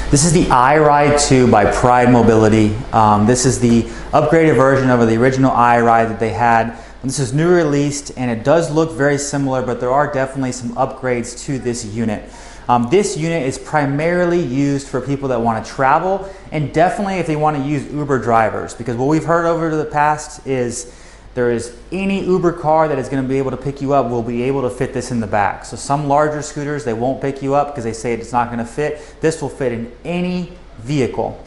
This is the iRide 2 by Pride Mobility. This is the upgraded version of the original iRide that they had. This is new released and it does look very similar, but there are definitely some upgrades to this unit. This unit is primarily used for people that want to travel, and definitely if they want to use Uber drivers, because what we've heard over the past is there is any Uber car that is going to be able to pick you up will be able to fit this in the back. So some larger scooters, they won't pick you up because they say it's not going to fit. This will fit in any vehicle.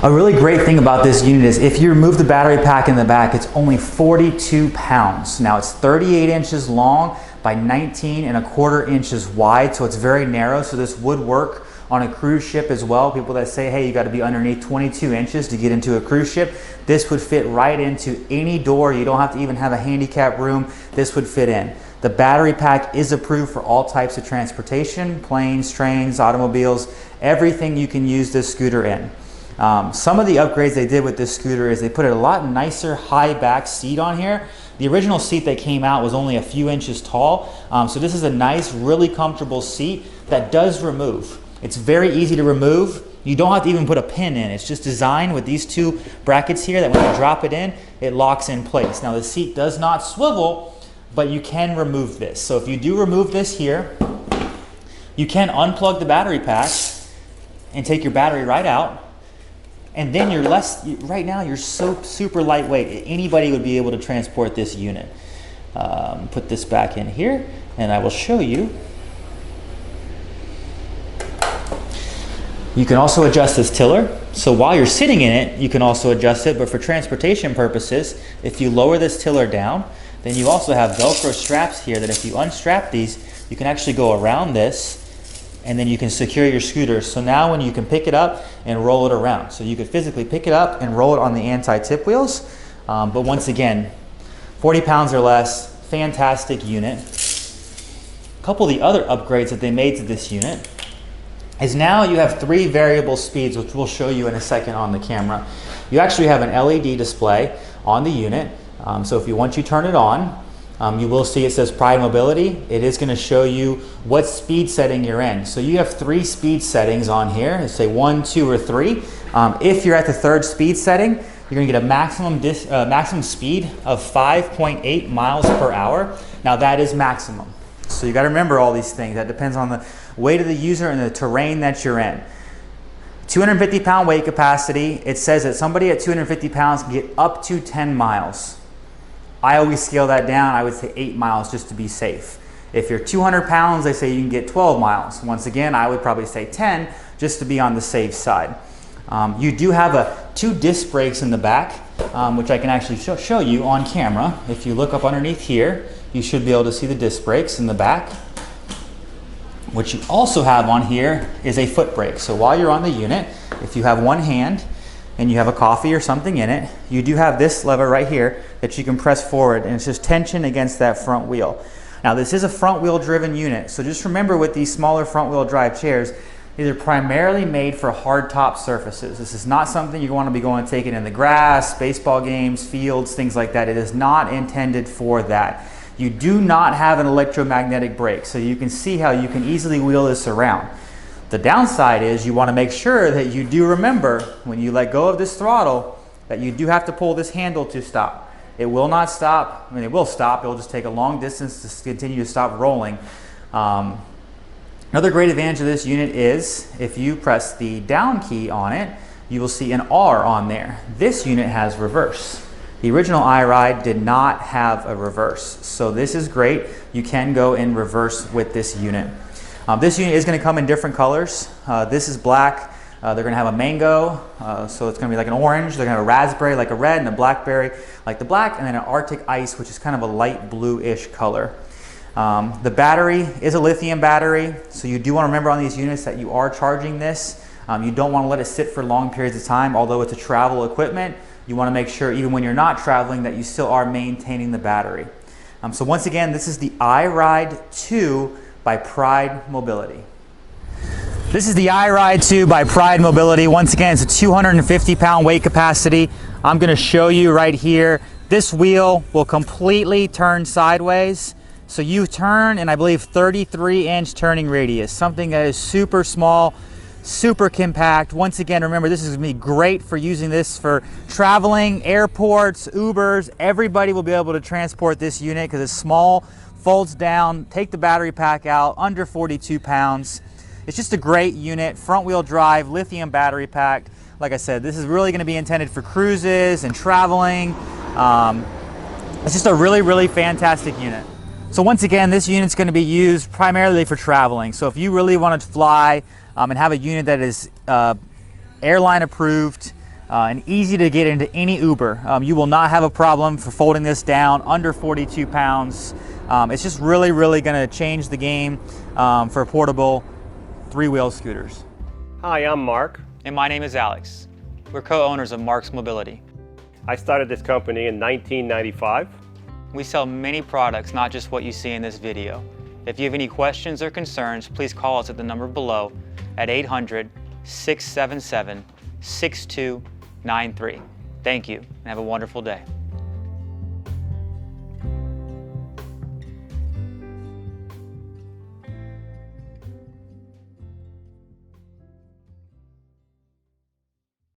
A really great thing about this unit is if you remove the battery pack in the back, it's only 42 pounds. Now it's 38 inches long by 19¼ inches wide, so it's very narrow, so this would work on a cruise ship as well. People that say, hey, you got to be underneath 22 inches to get into a cruise ship, this would fit right into any door. You don't have to even have a handicap room. This would fit in. The battery pack is approved for all types of transportation, planes, trains, automobiles, everything you can use this scooter in. Some of the upgrades they did with this scooter is they put a lot nicer high back seat on here. The original seat that came out was only a few inches tall, so this is a nice, really comfortable seat that does remove. It's very easy to remove. You don't have to even put a pin in. It's just designed with these two brackets here that when you drop it in, it locks in place. Now the seat does not swivel, but you can remove this. So if you do remove this here, you can unplug the battery pack and take your battery right out. And then right now you're so super lightweight. Anybody would be able to transport this unit. Put this back in here and I will show you. You can also adjust this tiller. So while you're sitting in it, you can also adjust it, but for transportation purposes, if you lower this tiller down, then you also have Velcro straps here that if you unstrap these, you can actually go around this and then you can secure your scooter. So now when you can pick it up and roll it around. So you could physically pick it up and roll it on the anti-tip wheels. But once again, 40 pounds or less, fantastic unit. A couple of the other upgrades that they made to this unit is now you have 3 variable speeds, which we'll show you in a second on the camera. You actually have an LED display on the unit. So if you want to turn it on, you will see it says Pride Mobility. It is going to show you what speed setting you're in. So you have 3 speed settings on here. Let's say 1, 2, or 3. If you're at the 3rd speed setting, you're going to get a maximum speed of 5.8 miles per hour. Now that is maximum. So you got to remember all these things. That depends on the weight of the user and the terrain that you're in. 250 pound weight capacity. It says that somebody at 250 pounds can get up to 10 miles. I always scale that down. I would say 8 miles just to be safe. If you're 200 pounds, they say you can get 12 miles. Once again, I would probably say 10 just to be on the safe side. You do have 2 disc brakes in the back, which I can actually show you on camera. If you look up underneath here, you should be able to see the disc brakes in the back. What you also have on here is a foot brake. So while you're on the unit, if you have one hand and you have a coffee or something in it, you do have this lever right here that you can press forward, and it's just tension against that front wheel. Now this is a front wheel driven unit, so just remember with these smaller front wheel drive chairs, these are primarily made for hard top surfaces. This is not something you want to be going to take it in the grass, baseball games, fields, things like that. It is not intended for that. You do not have an electromagnetic brake, so you can see how you can easily wheel this around. The downside is you want to make sure that you do remember when you let go of this throttle that you do have to pull this handle to stop. It will not stop. I mean, it will stop. It will just take a long distance to continue to stop rolling. Another great advantage of this unit is if you press the down key on it, you will see an R on there. This unit has reverse. The original iRide did not have a reverse, so this is great. You can go in reverse with this unit. This unit is going to come in different colors. This is black. They're going to have a mango, so it's going to be like an orange. They're going to have a raspberry like a red, and a blackberry like the black, and then an Arctic ice, which is kind of a light blue-ish color. The battery is a lithium battery, so you do want to remember on these units that you are charging this. You don't want to let it sit for long periods of time, although it's a travel equipment. You want to make sure even when you're not traveling that you still are maintaining the battery. So once again, this is the iRide 2 by Pride Mobility. This is the iRide 2 by Pride Mobility. Once again, it's a 250 pound weight capacity. I'm going to show you right here. This wheel will completely turn sideways. So you turn, and I believe 33-inch turning radius, something that is super small, super compact. Once again, remember, this is going to be great for using this for traveling, airports, Ubers. Everybody will be able to transport this unit because it's small, folds down, take the battery pack out, under 42 pounds. It's just a great unit, front wheel drive, lithium battery pack. Like I said, this is really going to be intended for cruises and traveling. It's just a really, really fantastic unit. So once again, this unit's going to be used primarily for traveling. So if you really want to fly and have a unit that is airline approved and easy to get into any Uber, you will not have a problem for folding this down under 42 pounds. It's just really, really going to change the game for portable three-wheel scooters. Hi, I'm Mark. And my name is Alex. We're co-owners of Marc's Mobility. I started this company in 1995. We sell many products, not just what you see in this video. If you have any questions or concerns, please call us at the number below at 800-677-6293. Thank you, and have a wonderful day.